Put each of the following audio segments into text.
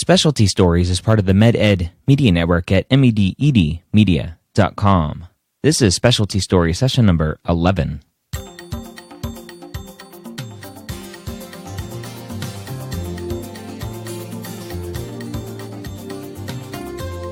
Specialty Stories is part of the MedEd Media Network at mededmedia.com. This is Specialty Story session number 11.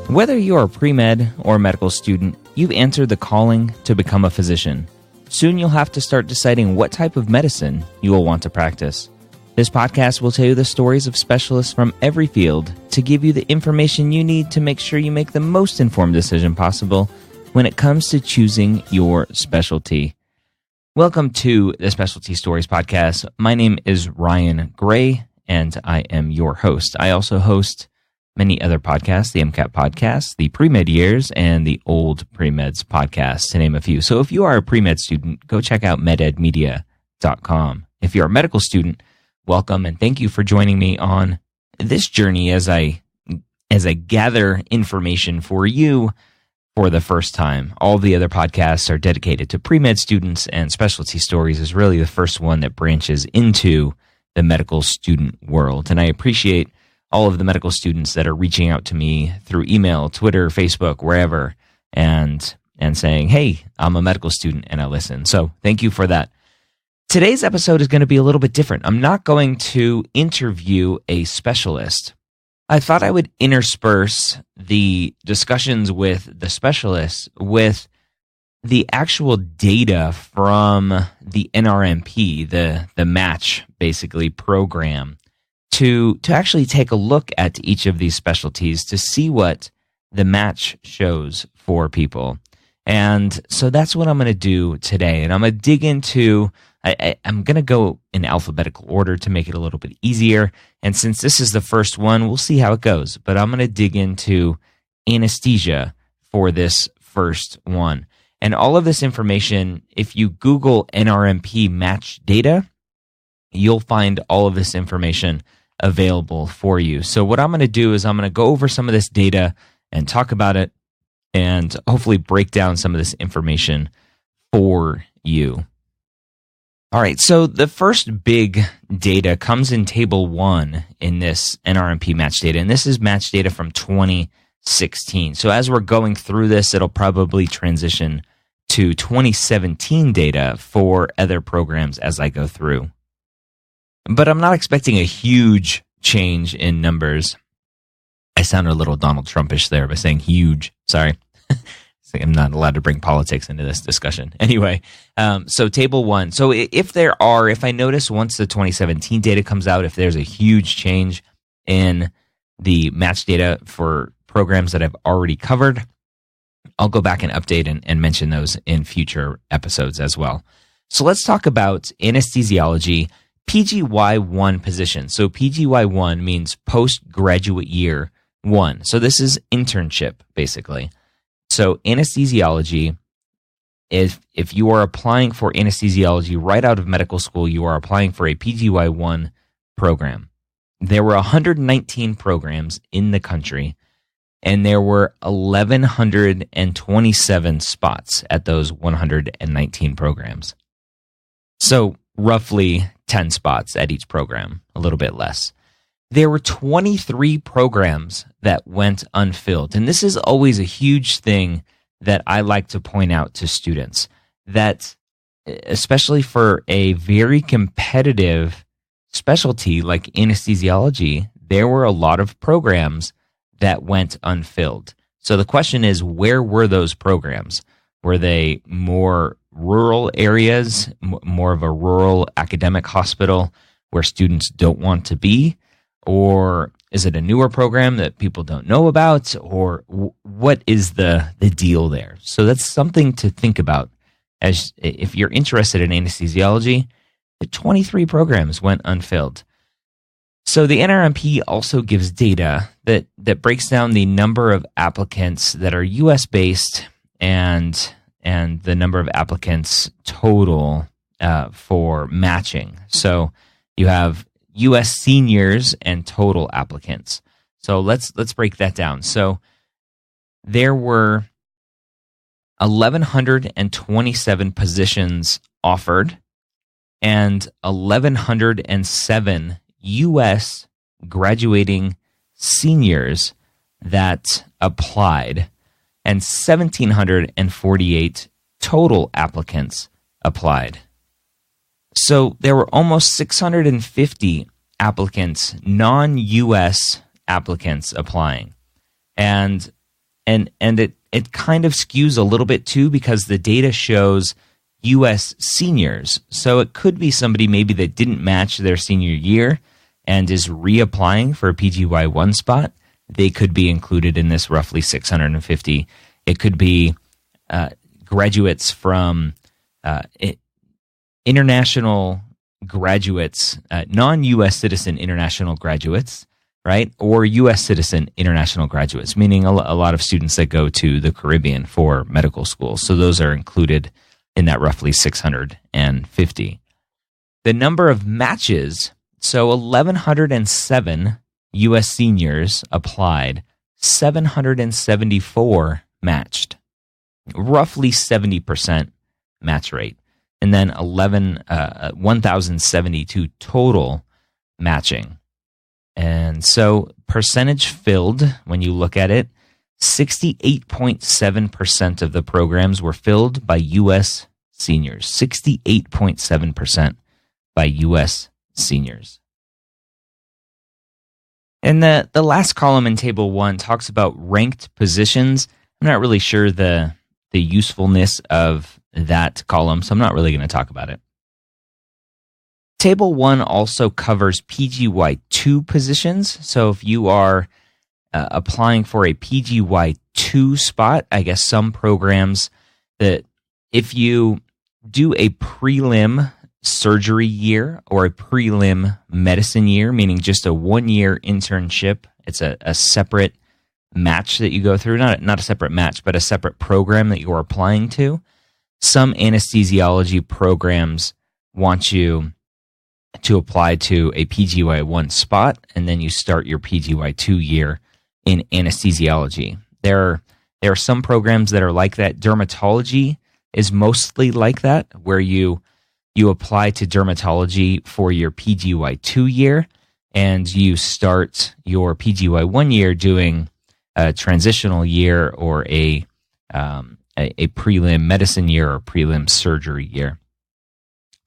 Whether you're a pre-med or medical student, you've answered the calling to become a physician. Soon you'll have to start deciding what type of medicine you will want to practice. This podcast will tell you the stories of specialists from every field to give you the information you need to make sure you make the most informed decision possible when it comes to choosing your specialty. Welcome to the Specialty Stories podcast. My name is Ryan Gray, and I am your host. I also host many other podcasts, the MCAT podcast, the Pre-Med Years, and the Old Pre-Meds podcast, to name a few. So if you are a pre-med student, go check out mededmedia.com. If you're a medical student, welcome, and thank you for joining me on this journey as I gather information for you for the first time. All the other podcasts are dedicated to pre-med students, and Specialty Stories is really the first one that branches into the medical student world. And I appreciate all of the medical students that are reaching out to me through email, Twitter, Facebook, wherever, and saying, hey, I'm a medical student and I listen. So thank you for that. Today's episode is going to be a little bit different. I'm not going to interview a specialist. I thought I would intersperse the discussions with the specialists with the actual data from the NRMP, the match, basically, program, to actually take a look at each of these specialties to see what the match shows for people. And so that's what I'm going to do today. And I'm going to dig into, I'm going to go in alphabetical order to make it a little bit easier. And since this is the first one, we'll see how it goes. But I'm going to dig into anesthesia for this first one. And all of this information, if you Google Rmp Match Data, you'll find all of this information available for you. So what I'm going to do is I'm going to go over some of this data and talk about it and hopefully break down some of this information for you. All right, so the first big data comes in Table 1 in this NRMP Match Data, and this is match data from 2016. So as we're going through this, it'll probably transition to 2017 data for other programs as I go through. But I'm not expecting a huge change in numbers. I sounded a little Donald Trumpish there by saying huge. Sorry. I'm not allowed to bring politics into this discussion. Anyway, so Table 1. So if I notice once the 2017 data comes out, if there's a huge change in the match data for programs that I've already covered, I'll go back and update and mention those in future episodes as well. So let's talk about anesthesiology PGY1 position. So PGY1 means postgraduate year 1. So this is internship, basically. So anesthesiology, if you are applying for anesthesiology right out of medical school, you are applying for a PGY1 program. There were 119 programs in the country, and there were 1,127 spots at those 119 programs. So roughly 10 spots at each program, a little bit less. There were 23 programs that went unfilled. And this is always a huge thing that I like to point out to students, that especially for a very competitive specialty like anesthesiology, there were a lot of programs that went unfilled. So the question is, where were those programs? Were they more rural areas, more of a rural academic hospital where students don't want to be? Or is it a newer program that people don't know about? Or what is the deal there? So that's something to think about. As if you're interested in anesthesiology, the 23 programs went unfilled. So the NRMP also gives data that breaks down the number of applicants that are U.S.-based and the number of applicants total for matching. So you have U.S. seniors and total applicants. So let's break that down. So there were 1,127 positions offered and 1,107 U.S. graduating seniors that applied and 1,748 total applicants applied. So there were almost 650 applicants, non-US applicants applying. And it kind of skews a little bit too because the data shows US seniors. So it could be somebody maybe that didn't match their senior year and is reapplying for a PGY1 spot. They could be included in this roughly 650. It could be graduates from international graduates, non-U.S. citizen international graduates, right? Or U.S. citizen international graduates, meaning a lot of students that go to the Caribbean for medical school. So those are included in that roughly 650. The number of matches, so 1,107 U.S. seniors applied, 774 matched, roughly 70% match rate, and then 1,072 total matching. And so percentage filled, when you look at it, 68.7% of the programs were filled by U.S. seniors, 68.7% by U.S. seniors. And the last column in Table 1 talks about ranked positions. I'm not really sure the usefulness of that column, so I'm not really going to talk about it. Table 1 also covers PGY2 positions. So if you are applying for a PGY2 spot, I guess some programs that if you do a prelim surgery year or a prelim medicine year, meaning just a 1-year internship, it's a separate match that you go through, not a separate match, but a separate program that you're applying to. Some anesthesiology programs want you to apply to a PGY1 spot, and then you start your PGY2 year in anesthesiology. There are some programs that are like that. Dermatology is mostly like that, where you apply to dermatology for your PGY2 year, and you start your PGY1 year doing a transitional year or a prelim medicine year or prelim surgery year.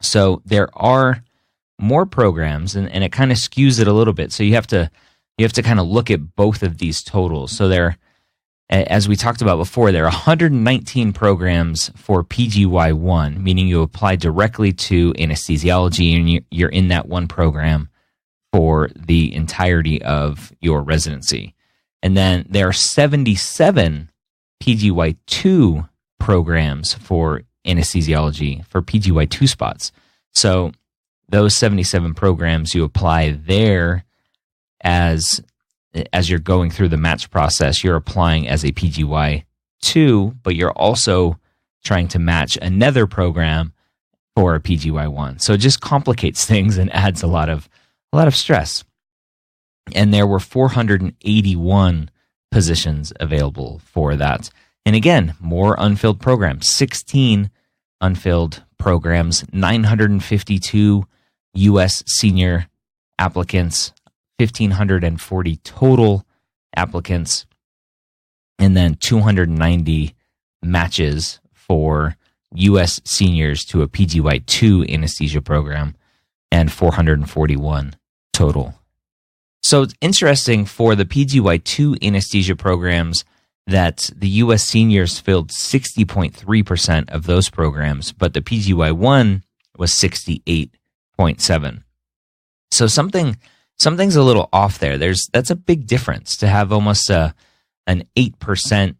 So there are more programs, and it kind of skews it a little bit. So you have to kind of look at both of these totals. So there, as we talked about before, there are 119 programs for PGY1, meaning you apply directly to anesthesiology and you're in that one program for the entirety of your residency. And then there are 77 PGY2 programs for anesthesiology for PGY2 spots. So those 77 programs, you apply there as you're going through the match process. You're applying as a PGY2, but you're also trying to match another program for a PGY1. So it just complicates things and adds a lot of stress. And there were 481 positions available for that. And again, more unfilled programs, 16 unfilled programs, 952 U.S. senior applicants, 1,540 total applicants, and then 290 matches for U.S. seniors to a PGY2 anesthesia program, and 441 total. So it's interesting for the PGY2 anesthesia programs that the U.S. seniors filled 60.3% of those programs, but the PGY1 was 68.7%. So something's a little off there. That's a big difference to have almost an 8%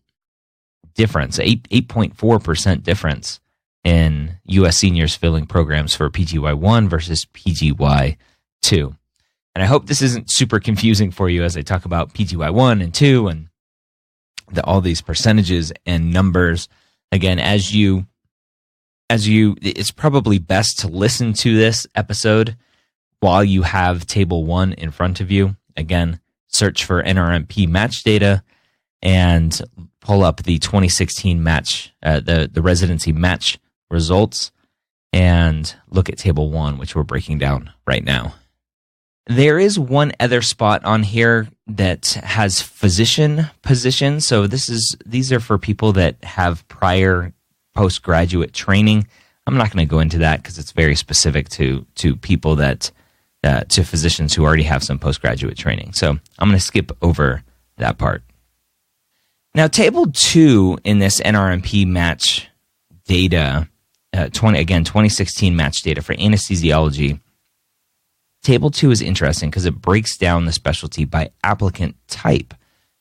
difference, 8.4% difference in U.S. seniors filling programs for PGY1 versus PGY2. And I hope this isn't super confusing for you as I talk about PGY1 and 2 and all these percentages and numbers. Again, it's probably best to listen to this episode while you have Table 1 in front of you. Again, search for Rmp Match Data and pull up the 2016 match, the residency match results, and look at Table 1, which we're breaking down right now. There is one other spot on here that has physician positions. So these are for people that have prior postgraduate training. I'm not going to go into that because it's very specific to people that to physicians who already have some postgraduate training. So I'm going to skip over that part. Now, Table 2 in this NRMP Match Data, 2016 Match Data for Anesthesiology. Table 2 is interesting because it breaks down the specialty by applicant type.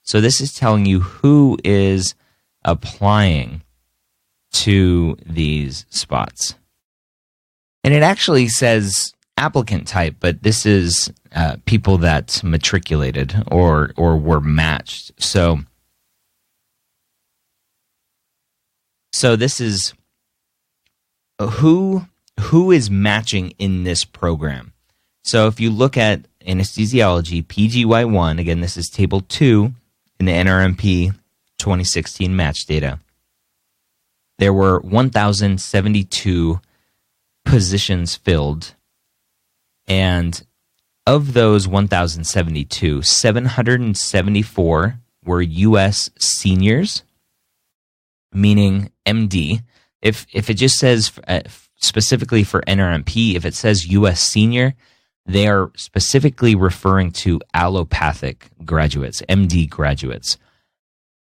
So this is telling you who is applying to these spots. And it actually says applicant type, but this is people that matriculated or were matched. So this is who is matching in this program. So if you look at anesthesiology, PGY1, again, this is Table 2 in the NRMP 2016 match data. There were 1,072 positions filled, and of those 1,072, 774 were U.S. seniors, meaning MD. If it just says specifically for NRMP, if it says U.S. senior, they are specifically referring to allopathic graduates, MD graduates.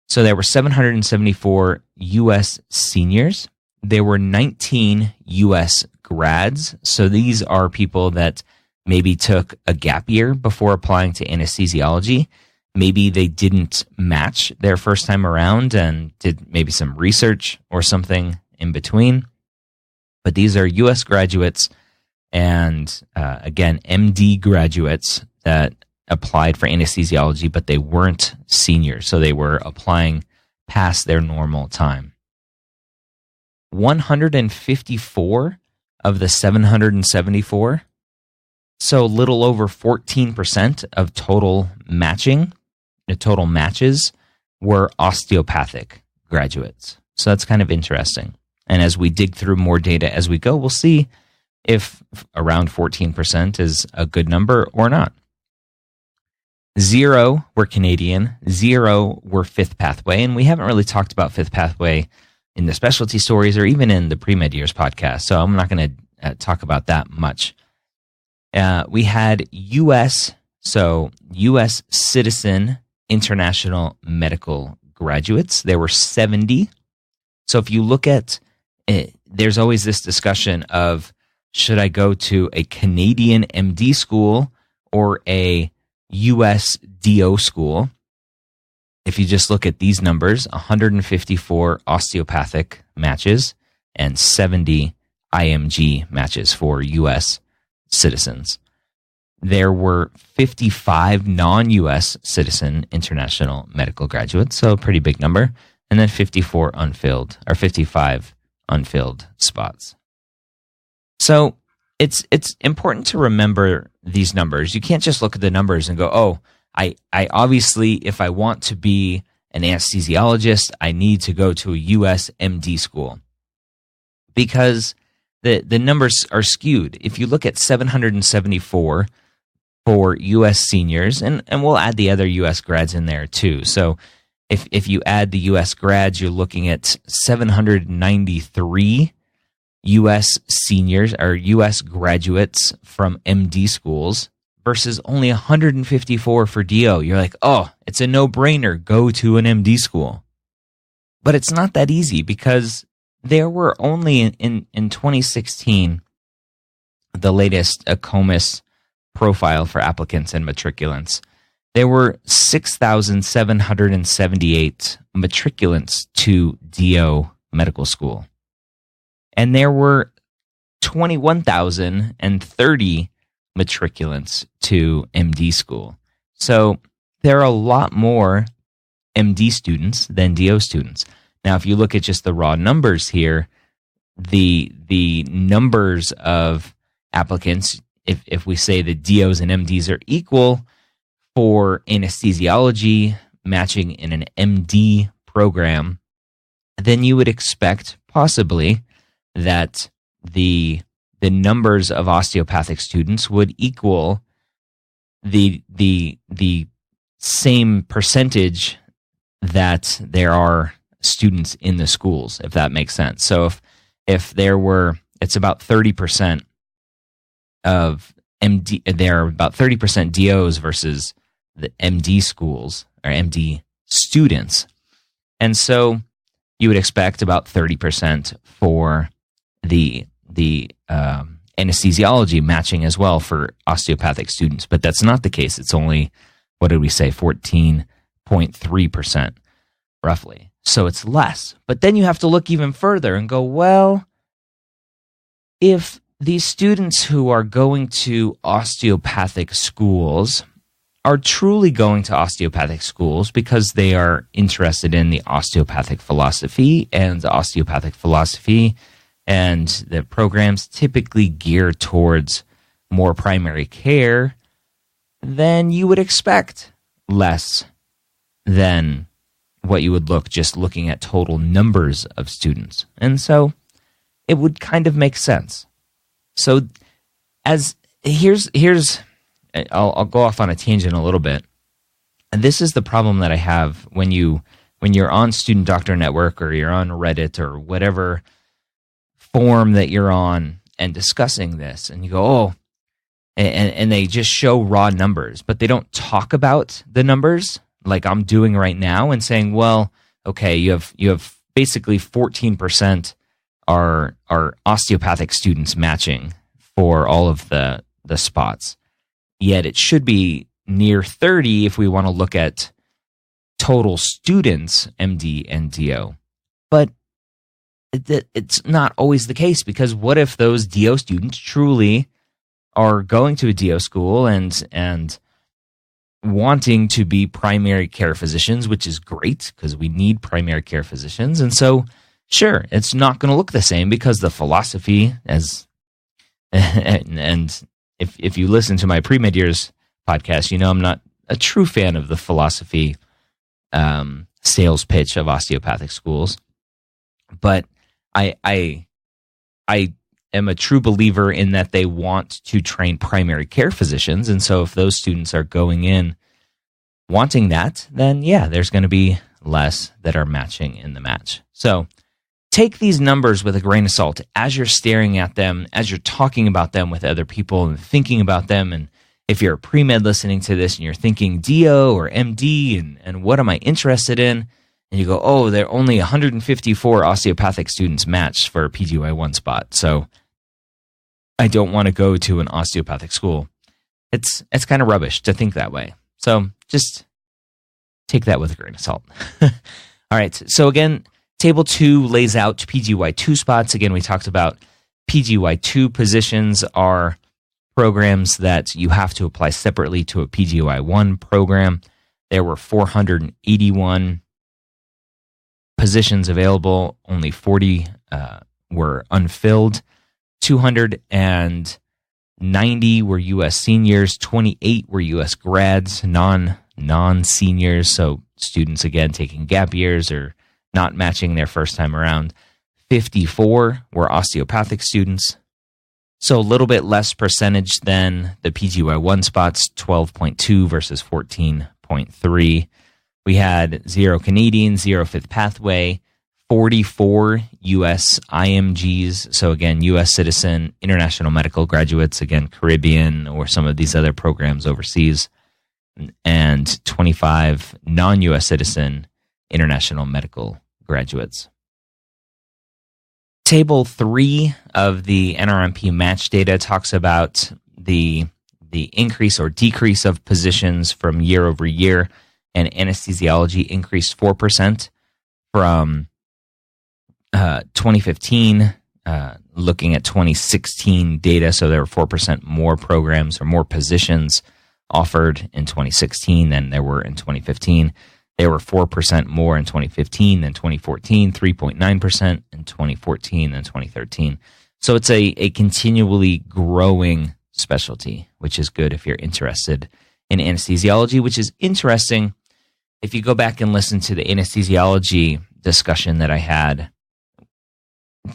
So there were 774 U.S. seniors. There were 19 U.S. grads. So these are people that maybe took a gap year before applying to anesthesiology. Maybe they didn't match their first time around and did maybe some research or something in between. But these are U.S. graduates and, again, MD graduates that applied for anesthesiology, but they weren't seniors, so they were applying past their normal time. 154 of the 774, so little over 14% of total matching, the total matches, were osteopathic graduates. So that's kind of interesting. And as we dig through more data as we go, we'll see if around 14% is a good number or not. 0 were Canadian, 0 were Fifth Pathway, and we haven't really talked about Fifth Pathway in the specialty stories or even in the Pre-Med Years podcast, so I'm not going to talk about that much. We had U.S., so U.S. citizen international medical graduates. There were 70. So if you look at it, there's always this discussion of, should I go to a Canadian MD school or a U.S. DO school? If you just look at these numbers, 154 osteopathic matches and 70 IMG matches for U.S. citizens. There were 55 non-U.S. citizen international medical graduates, so a pretty big number, and then 55 unfilled spots. So it's important to remember these numbers. You can't just look at the numbers and go, oh, I obviously, if I want to be an anesthesiologist, I need to go to a U.S. MD school, because the numbers are skewed. If you look at 774 for U.S. seniors, and we'll add the other U.S. grads in there too. So if you add the U.S. grads, you're looking at 793 U.S. seniors or U.S. graduates from MD schools versus only 154 for DO. You're like, oh, it's a no-brainer. Go to an MD school. But it's not that easy, because there were only in 2016, the latest ACOMAS profile for applicants and matriculants, there were 6,778 matriculants to DO medical school. And there were 21,030 matriculants to MD school. So there are a lot more MD students than DO students. Now, if you look at just the raw numbers here, the numbers of applicants, if we say the DOs and MDs are equal for anesthesiology matching in an MD program, then you would expect possibly that the numbers of osteopathic students would equal the same percentage that there are students in the schools, if that makes sense. So if there were, it's about 30% of MD, there are about 30% DOs versus the MD schools or MD students. And so you would expect about 30% for the anesthesiology matching as well for osteopathic students. But that's not the case. It's only, what did we say, 14.3% roughly. So it's less. But then you have to look even further and go, well, if these students who are going to osteopathic schools are truly going to osteopathic schools because they are interested in the osteopathic philosophy, and the osteopathic philosophy and the programs typically gear towards more primary care, then you would expect less than what you would look just looking at total numbers of students. And so it would kind of make sense. So as here's I'll go off on a tangent a little bit. And this is the problem that I have when you're on Student Doctor Network or you're on Reddit or whatever forum that you're on and discussing this, and you go, oh, and they just show raw numbers, but they don't talk about the numbers like I'm doing right now and saying, well, okay, you have basically 14% are osteopathic students matching for all of the spots. Yet it should be near 30 if we want to look at total students, MD and DO. But it's not always the case, because what if those DO students truly are going to a DO school and wanting to be primary care physicians, which is great because we need primary care physicians. And so, sure, it's not going to look the same because the philosophy and if you listen to my pre-med years podcast, you know I'm not a true fan of the philosophy sales pitch of osteopathic schools. But I am a true believer in that they want to train primary care physicians. And so if those students are going in wanting that, then yeah, there's going to be less that are matching in the match. So take these numbers with a grain of salt as you're staring at them, as you're talking about them with other people and thinking about them. And if you're a pre-med listening to this and you're thinking DO or MD and what am I interested in? And you go, oh, there are only 154 osteopathic students matched for a PGY1 spot. So I don't want to go to an osteopathic school. It's kind of rubbish to think that way. So just take that with a grain of salt. All right. So again, Table 2 lays out PGY2 spots. Again, we talked about PGY2 positions are programs that you have to apply separately to a PGY1 program. There were 481 positions available. Only 40 were unfilled. 290 were U.S. seniors. 28 were U.S. grads, non-seniors. So students, again, taking gap years or not matching their first time around. 54 were osteopathic students. So a little bit less percentage than the PGY1 spots, 12.2 versus 14.3. We had 0 Canadian, 0 fifth pathway, 44 U.S. IMGs. So again, U.S. citizen, international medical graduates, again, Caribbean or some of these other programs overseas, and 25 non-U.S. citizen international medical graduates. Table 3 of the NRMP match data talks about the increase or decrease of positions from year over year, and anesthesiology increased 4% from 2015, looking at 2016 data. So there were 4% more programs or more positions offered in 2016 than there were in 2015. There were 4% more in 2015 than 2014, 3.9% in 2014 than 2013. So it's a continually growing specialty, which is good if you're interested in anesthesiology, which is interesting. If you go back and listen to the anesthesiology discussion that I had,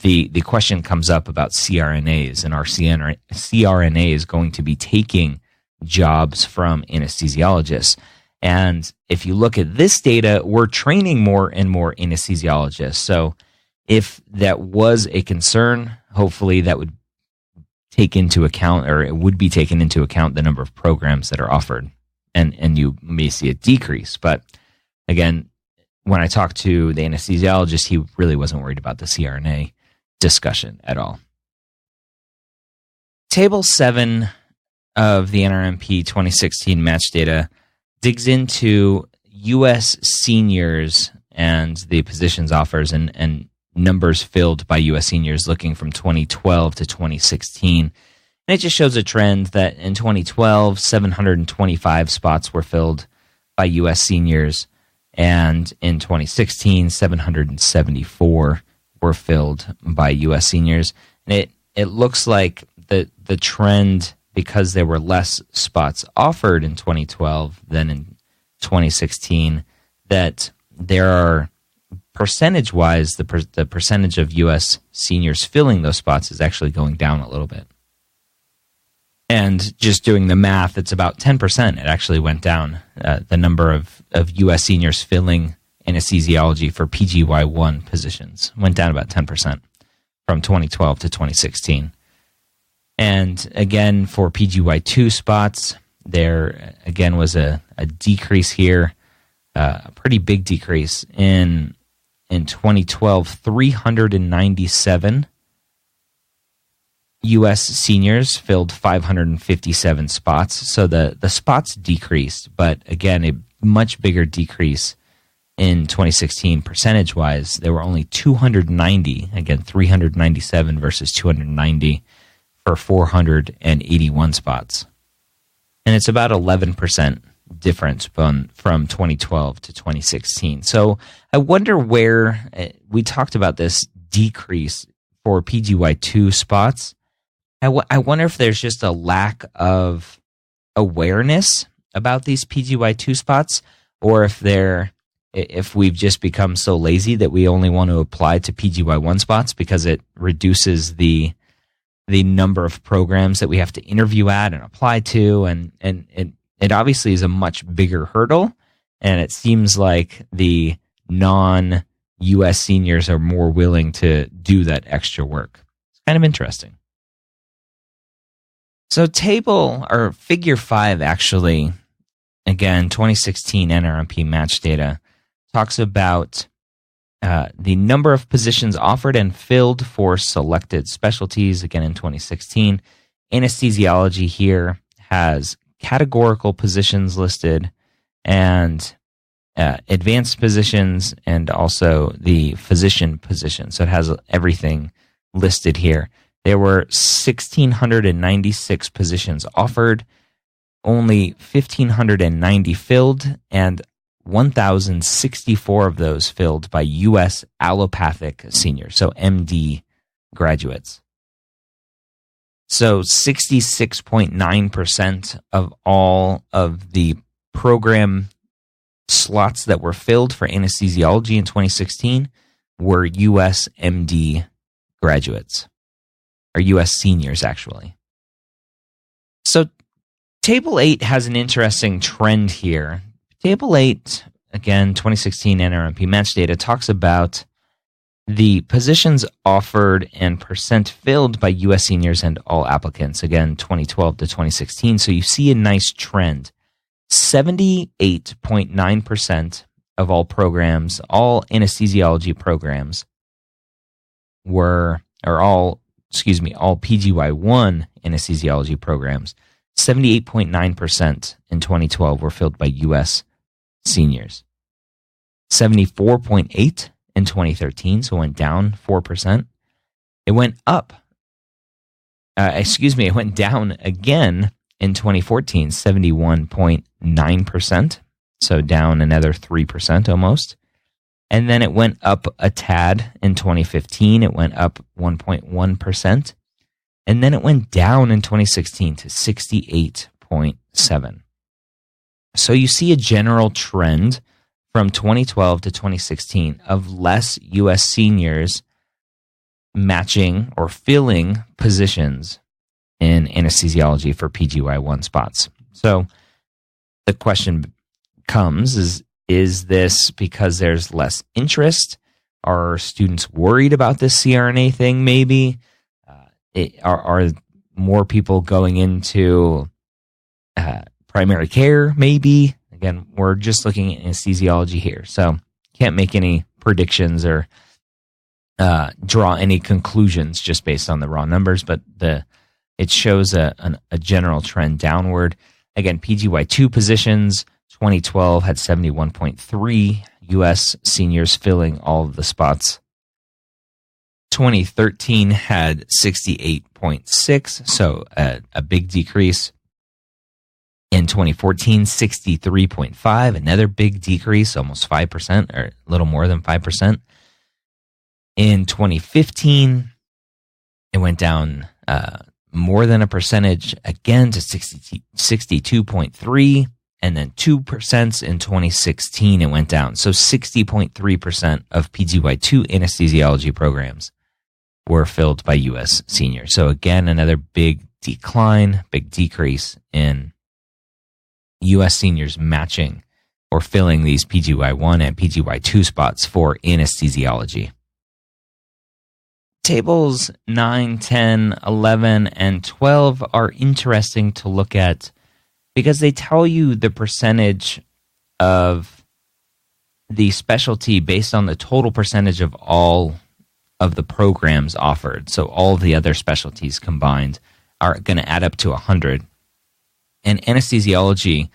the question comes up about CRNAs, and our CRNA is going to be taking jobs from anesthesiologists. And if you look at this data, we're training more and more anesthesiologists. So if that was a concern, hopefully that would take into account, or it would be taken into account, the number of programs that are offered. And you may see a decrease. But again, when I talked to the anesthesiologist, he really wasn't worried about the CRNA discussion at all. Table 7 of the NRMP 2016 match data digs into U.S. seniors and the positions offers and numbers filled by U.S. seniors looking from 2012 to 2016. And it just shows a trend that in 2012, 725 spots were filled by U.S. seniors, and in 2016, 774 were filled by U.S. seniors. And it looks like the trend, because there were less spots offered in 2012 than in 2016, that there are, percentage-wise, the percentage of U.S. seniors filling those spots is actually going down a little bit. And just doing the math, it's about 10%. It actually went down, the number of U.S. seniors filling anesthesiology for PGY1 positions. Went down about 10% from 2012 to 2016. And again, for PGY2 spots, there again was a decrease here, a pretty big decrease. In 2012, 397 U.S. seniors filled 557 spots. So the spots decreased, but again, a much bigger decrease in 2016 percentage-wise. There were only 290, again, 397 versus 290 for 481 spots. And it's about 11% difference from 2012 to 2016. So I wonder where, we talked about this decrease for PGY2 spots. I wonder if there's just a lack of awareness about these PGY2 spots, or if we've just become so lazy that we only want to apply to PGY1 spots because it reduces the number of programs that we have to interview at and apply to, and it obviously is a much bigger hurdle, and it seems like the non-U.S. seniors are more willing to do that extra work. It's kind of interesting. So figure 5, actually, again, 2016 NRMP match data, talks about the number of positions offered and filled for selected specialties, again in 2016. Anesthesiology here has categorical positions listed, and advanced positions, and also the physician position. So it has everything listed here. There were 1,696 positions offered, only 1,590 filled, and 1,064 of those filled by U.S. allopathic seniors, so MD graduates. So 66.9% of all of the program slots that were filled for anesthesiology in 2016 were U.S. MD graduates, or U.S. seniors, actually. So Table 8 has an interesting trend here. Table 8, again, 2016 NRMP match data, talks about the positions offered and percent filled by U.S. seniors and all applicants, again, 2012 to 2016. So you see a nice trend. 78.9% of all programs, all anesthesiology programs all PGY1 anesthesiology programs, 78.9% in 2012 were filled by U.S. seniors. 74.8% in 2013, so it went down 4%. It went up. It went down again in 2014, 71.9%, so down another 3% almost. And then it went up a tad in 2015. It went up 1.1%. And then it went down in 2016 to 68.7%. So you see a general trend from 2012 to 2016 of less U.S. seniors matching or filling positions in anesthesiology for PGY1 spots. So the question comes is this because there's less interest? Are students worried about this CRNA thing maybe? Are more people going into primary care maybe? Again, we're just looking at anesthesiology here, so can't make any predictions or draw any conclusions just based on the raw numbers, but it shows a general trend downward. Again, PGY2 positions, 2012 had 71.3 U.S. seniors filling all of the spots. 2013 had 68.6, so a big decrease. In 2014, 63.5, another big decrease, almost 5%, or a little more than 5%. In 2015, it went down more than a percentage, again to 62.3, and then 2% in 2016, it went down. So 60.3% of PGY2 anesthesiology programs were filled by U.S. seniors. So again, another big decline, big decrease in U.S. seniors matching or filling these PGY1 and PGY2 spots for anesthesiology. Tables 9, 10, 11, and 12 are interesting to look at because they tell you the percentage of the specialty based on the total percentage of all of the programs offered. So all of the other specialties combined are going to add up to 100. And anesthesiology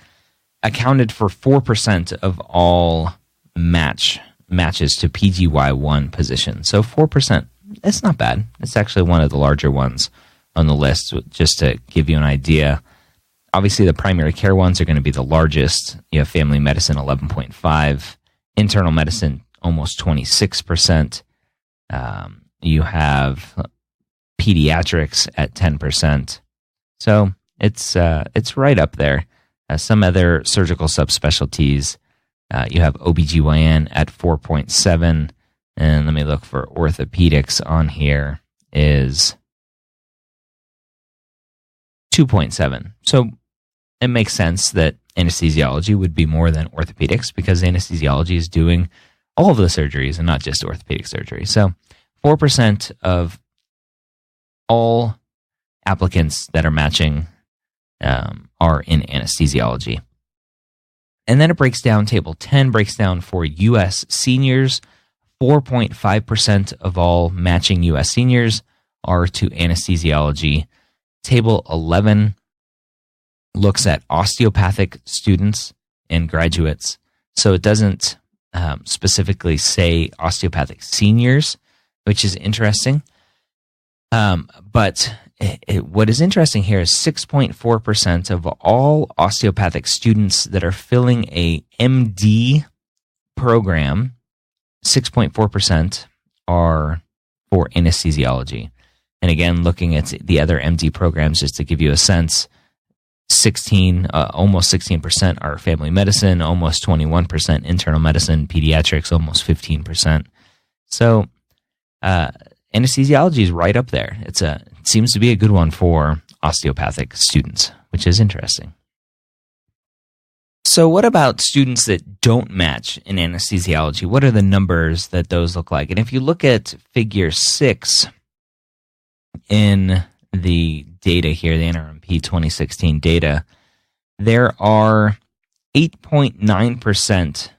accounted for 4% of all matches to PGY1 positions. So 4%, it's not bad. It's actually one of the larger ones on the list, just to give you an idea. Obviously, the primary care ones are going to be the largest. You have family medicine, 11.5%. Internal medicine, almost 26%. You have pediatrics at 10%. So it's right up there. Some other surgical subspecialties, you have OBGYN at 4.7, and let me look for orthopedics on here is 2.7. So it makes sense that anesthesiology would be more than orthopedics because anesthesiology is doing all of the surgeries and not just orthopedic surgery. So 4% of all applicants that are matching are in anesthesiology. And then it breaks down, table 10 breaks down for U.S. seniors. 4.5% of all matching U.S. seniors are to anesthesiology. Table 11 looks at osteopathic students and graduates. So it doesn't specifically say osteopathic seniors, which is interesting. But what is interesting here is 6.4% of all osteopathic students that are filling a MD program, 6.4% are for anesthesiology. And again, looking at the other MD programs, just to give you a sense, almost 16% are family medicine, almost 21% internal medicine, pediatrics, almost 15%. So anesthesiology is right up there. It seems to be a good one for osteopathic students, which is interesting. So what about students that don't match in anesthesiology? What are the numbers that those look like? And if you look at figure 6 in the data here, the Rmp 2016 data, there are 8.9%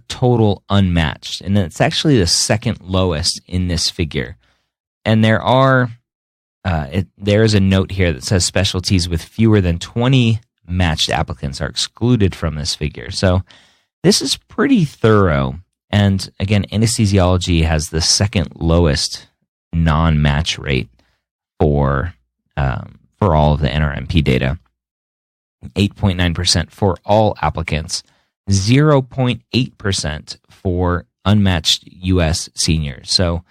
total unmatched. And it's actually the second lowest in this figure. And there is a note here that says specialties with fewer than 20 matched applicants are excluded from this figure. So this is pretty thorough. And again, anesthesiology has the second lowest non-match rate for all of the NRMP data. 8.9% for all applicants, 0.8% for unmatched U.S. seniors. So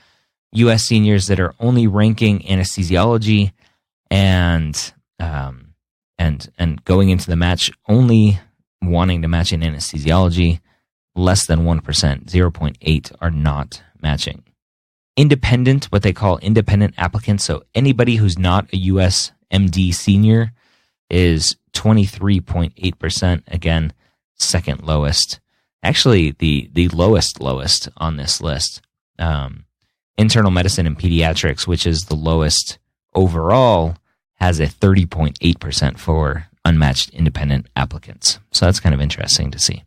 U.S. seniors that are only ranking anesthesiology and going into the match, only wanting to match in anesthesiology, less than 1%, 0.8 are not matching. Independent, what they call independent applicants, so anybody who's not a U.S. MD senior, is 23.8%. Again, second lowest. Actually, the lowest on this list. Internal medicine and pediatrics, which is the lowest overall, has a 30.8% for unmatched independent applicants. So that's kind of interesting to see.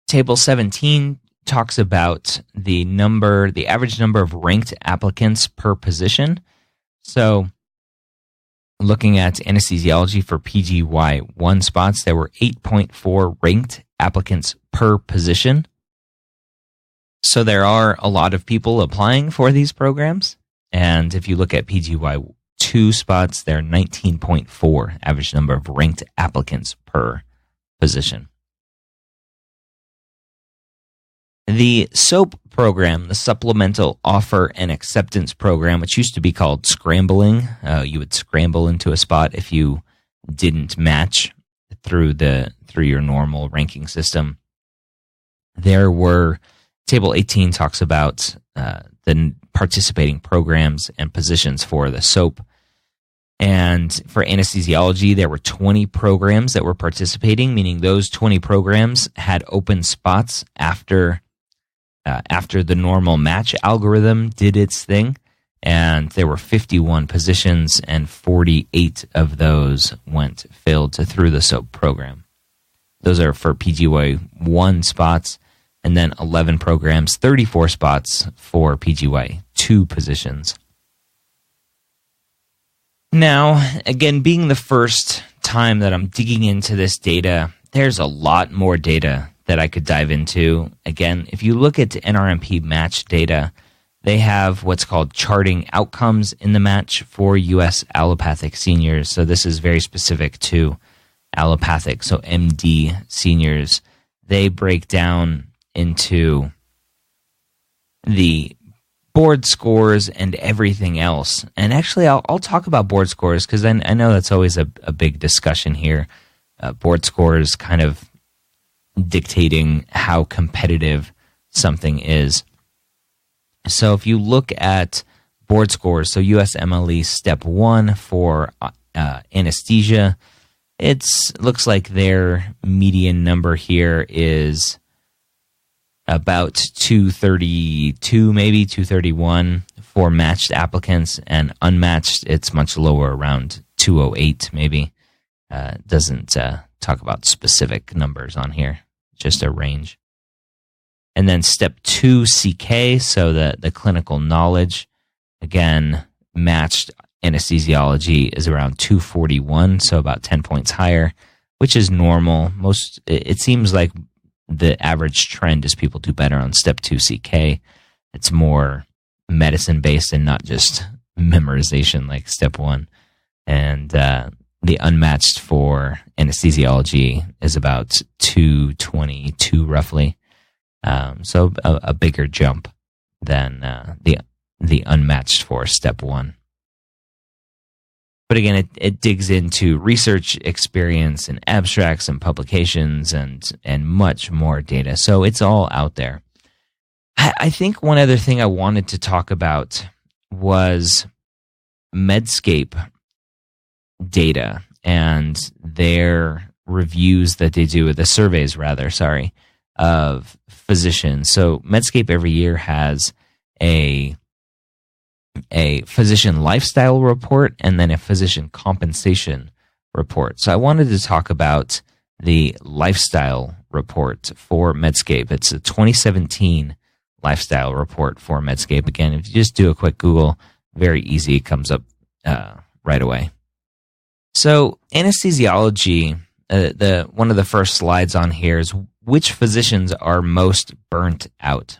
Table 17 talks about the average number of ranked applicants per position. So looking at anesthesiology for PGY1 spots, there were 8.4 ranked applicants per position. So there are a lot of people applying for these programs. And if you look at PGY2 spots, there are 19.4 average number of ranked applicants per position. The SOAP program, the Supplemental Offer and Acceptance Program, which used to be called scrambling, you would scramble into a spot if you didn't match through your normal ranking system. Table 18 talks about the participating programs and positions for the SOAP. And for anesthesiology, there were 20 programs that were participating, meaning those 20 programs had open spots after the normal match algorithm did its thing. And there were 51 positions, and 48 of those went filled through the SOAP program. Those are for PGY1 spots, and then 11 programs, 34 spots for PGY2 positions. Now, again, being the first time that I'm digging into this data, there's a lot more data that I could dive into. Again, if you look at Rmp Match Data, they have what's called charting outcomes in the match for U.S. allopathic seniors. So this is very specific to allopathic, so MD seniors. They break down into the board scores and everything else. And actually, I'll talk about board scores because I know that's always a big discussion here. Board scores kind of dictating how competitive something is. So if you look at board scores, so USMLE Step 1 for anesthesia, it looks like their median number here is about 232, maybe 231 for matched applicants, and unmatched, it's much lower, around 208 maybe. Doesn't talk about specific numbers on here, just a range. And then Step 2 CK, so the clinical knowledge, again, matched anesthesiology is around 241, so about 10 points higher, which is normal. It seems like the average trend is people do better on Step 2 CK. It's more medicine-based and not just memorization like Step 1. And the unmatched for anesthesiology is about 222 roughly. So a bigger jump than the unmatched for Step 1. But again, it digs into research experience and abstracts and publications and much more data. So it's all out there. I think one other thing I wanted to talk about was Medscape data and their reviews that they do, the surveys rather, of physicians. So Medscape every year has a physician lifestyle report and then a physician compensation report. So I wanted to talk about the lifestyle report for Medscape. It's a 2017 lifestyle report for Medscape. Again, if you just do a quick Google, very easy, it comes up right away. So anesthesiology, one of the first slides on here is which physicians are most burned out.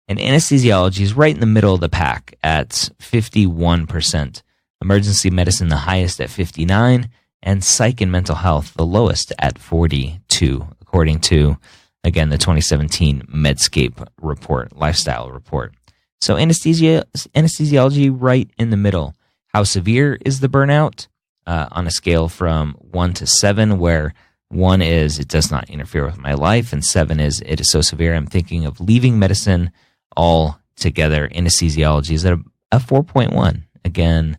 And anesthesiology is right in the middle of the pack at 51%. Emergency medicine, the highest at 59%, and psych and mental health, the lowest at 42%, according to, again, the 2017 Medscape report, lifestyle report. So anesthesiology right in the middle. How severe is the burnout? On a scale from 1 to 7, where 1 is it does not interfere with my life, and 7 is it is so severe I'm thinking of leaving medicine altogether. Anesthesiology is at a 4.1. Again,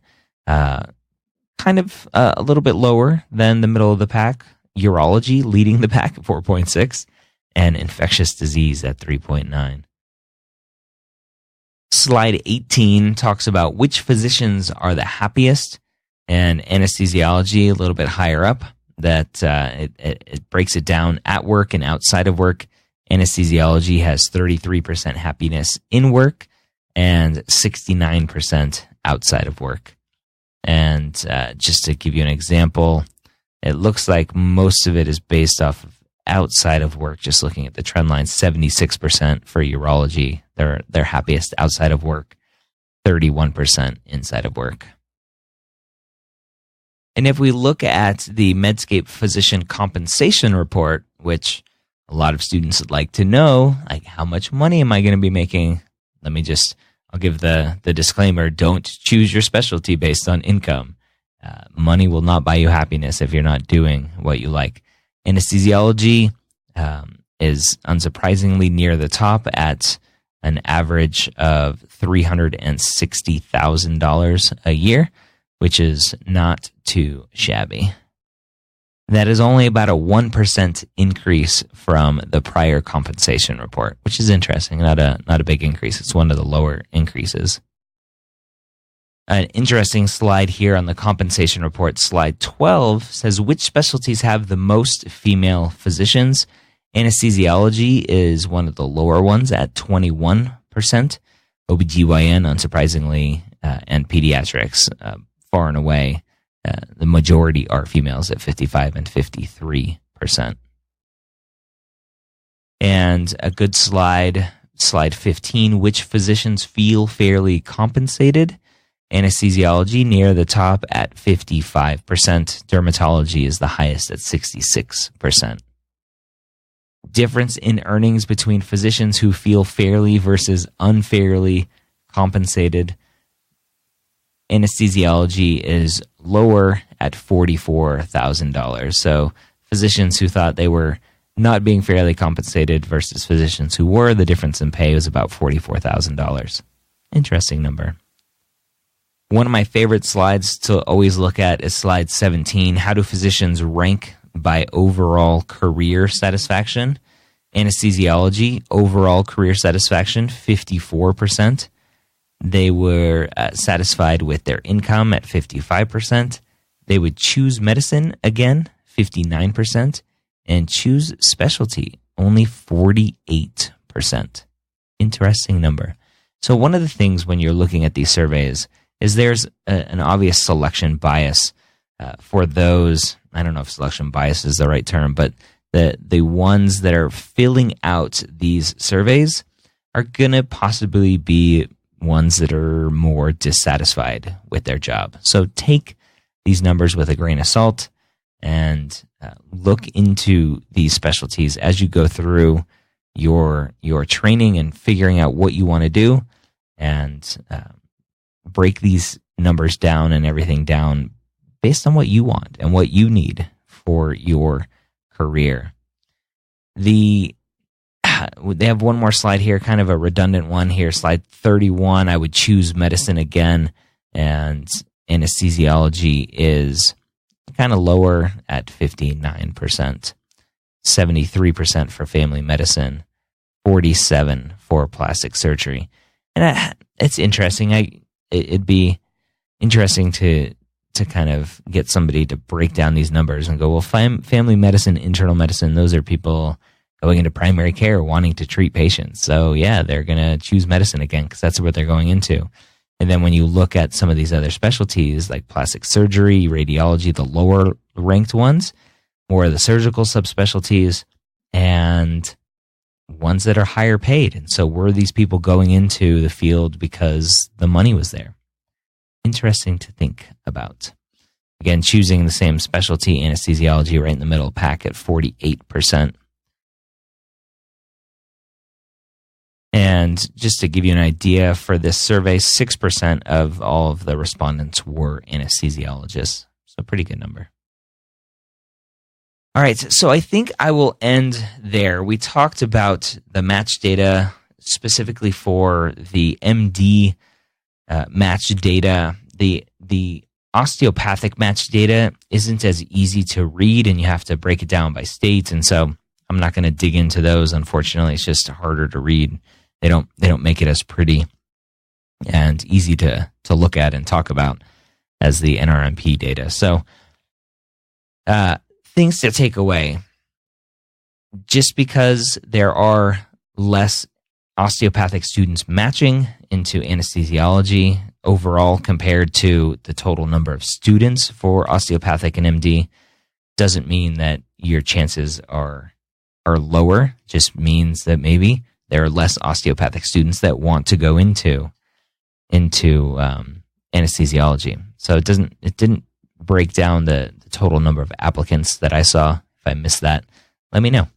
kind of a little bit lower than the middle of the pack. Urology leading the pack at 4.6, and infectious disease at 3.9. Slide 18 talks about which physicians are the happiest, and anesthesiology a little bit higher up. That it breaks it down at work and outside of work. Anesthesiology has 33% happiness in work and 69% outside of work. And just to give you an example, it looks like most of it is based off of outside of work. Just looking at the trend line, 76% for urology, they're happiest outside of work, 31% inside of work. And if we look at the Medscape physician compensation report, which a lot of students would like to know, like how much money am I going to be making? I'll give the disclaimer, don't choose your specialty based on income. Money will not buy you happiness if you're not doing what you like. Anesthesiology is unsurprisingly near the top at an average of $360,000 a year, which is not too shabby. That is only about a 1% increase from the prior compensation report, which is interesting. Not a big increase. It's one of the lower increases. An interesting slide here on the compensation report, slide 12, says which specialties have the most female physicians. Anesthesiology is one of the lower ones at 21%. OBGYN, unsurprisingly, and pediatrics, far and away, the majority are females at 55 and 53%. And a good slide 15, which physicians feel fairly compensated. Anesthesiology near the top at 55%. Dermatology is the highest at 66%. Difference in earnings between physicians who feel fairly versus unfairly compensated. Anesthesiology is lower at $44,000. So physicians who thought they were not being fairly compensated versus physicians who were, the difference in pay was about $44,000. Interesting number. One of my favorite slides to always look at is slide 17. How do physicians rank by overall career satisfaction? Anesthesiology, overall career satisfaction, 54%. They were satisfied with their income at 55%. They would choose medicine again, 59%, and choose specialty, only 48%. Interesting number. So one of the things when you're looking at these surveys is there's an obvious selection bias for those. I don't know if selection bias is the right term, but the ones that are filling out these surveys are going to possibly be ones that are more dissatisfied with their job. So take these numbers with a grain of salt and look into these specialties as you go through your training and figuring out what you want to do, and break these numbers down and everything down based on what you want and what you need for your career. They have one more slide here, kind of a redundant one here, slide 31. I would choose medicine again, and anesthesiology is kind of lower at 59%, 73% for family medicine, 47% for plastic surgery. And it's interesting. It'd be interesting to kind of get somebody to break down these numbers and go, well, family medicine, internal medicine, those are people going into primary care wanting to treat patients. So yeah, they're going to choose medicine again because that's what they're going into. And then when you look at some of these other specialties like plastic surgery, radiology, the lower ranked ones, more of the surgical subspecialties, and ones that are higher paid. And so were these people going into the field because the money was there? Interesting to think about. Again, choosing the same specialty, anesthesiology, right in the middle pack at 48%. And just to give you an idea for this survey, 6% of all of the respondents were anesthesiologists. So pretty good number. All right, so I think I will end there. We talked about the match data specifically for the MD match data. The osteopathic match data isn't as easy to read, and you have to break it down by state. And so I'm not going to dig into those. Unfortunately, it's just harder to read. They don't make it as pretty and easy to look at and talk about as the NRMP data. So things to take away. Just because there are less osteopathic students matching into anesthesiology overall compared to the total number of students for osteopathic and MD doesn't mean that your chances are lower. Just means that maybe there are less osteopathic students that want to go into anesthesiology. So it didn't break down the total number of applicants that I saw. If I missed that, let me know.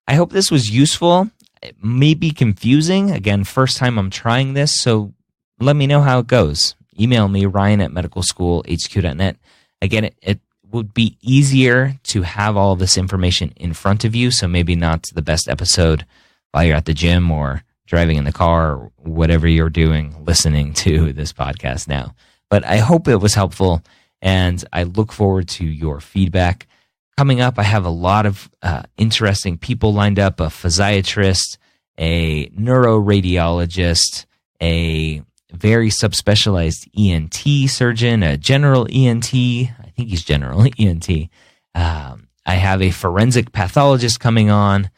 I hope this was useful. It may be confusing. Again, first time I'm trying this, so let me know how it goes. Email me, ryan@medicalschoolhq.net. Again, it would be easier to have all this information in front of you, so maybe not the best episode while you're at the gym or driving in the car or whatever you're doing, listening to this podcast now. But I hope it was helpful, and I look forward to your feedback. Coming up, I have a lot of interesting people lined up, a physiatrist, a neuroradiologist, a very subspecialized ENT surgeon, a general ENT. I think he's general ENT. I have a forensic pathologist coming on,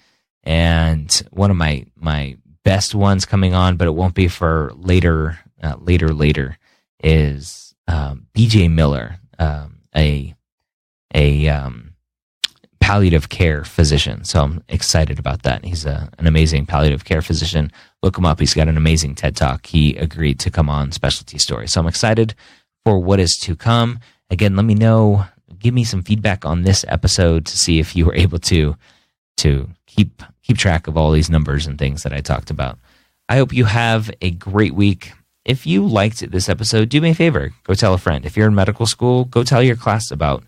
and one of my best ones coming on, but it won't be for later, is BJ Miller, a palliative care physician. So I'm excited about that. He's an amazing palliative care physician. Look him up. He's got an amazing TED Talk. He agreed to come on Specialty Story. So I'm excited for what is to come. Again, let me know, give me some feedback on this episode to see if you were able to keep track of all these numbers and things that I talked about. I hope you have a great week. If you liked this episode, do me a favor. Go tell a friend. If you're in medical school, go tell your class about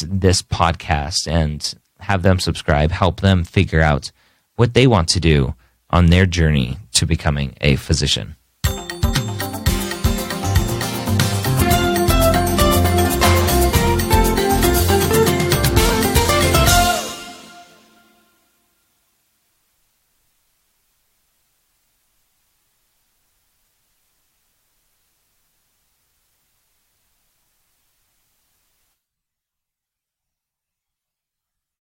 this podcast and have them subscribe, help them figure out what they want to do on their journey to becoming a physician.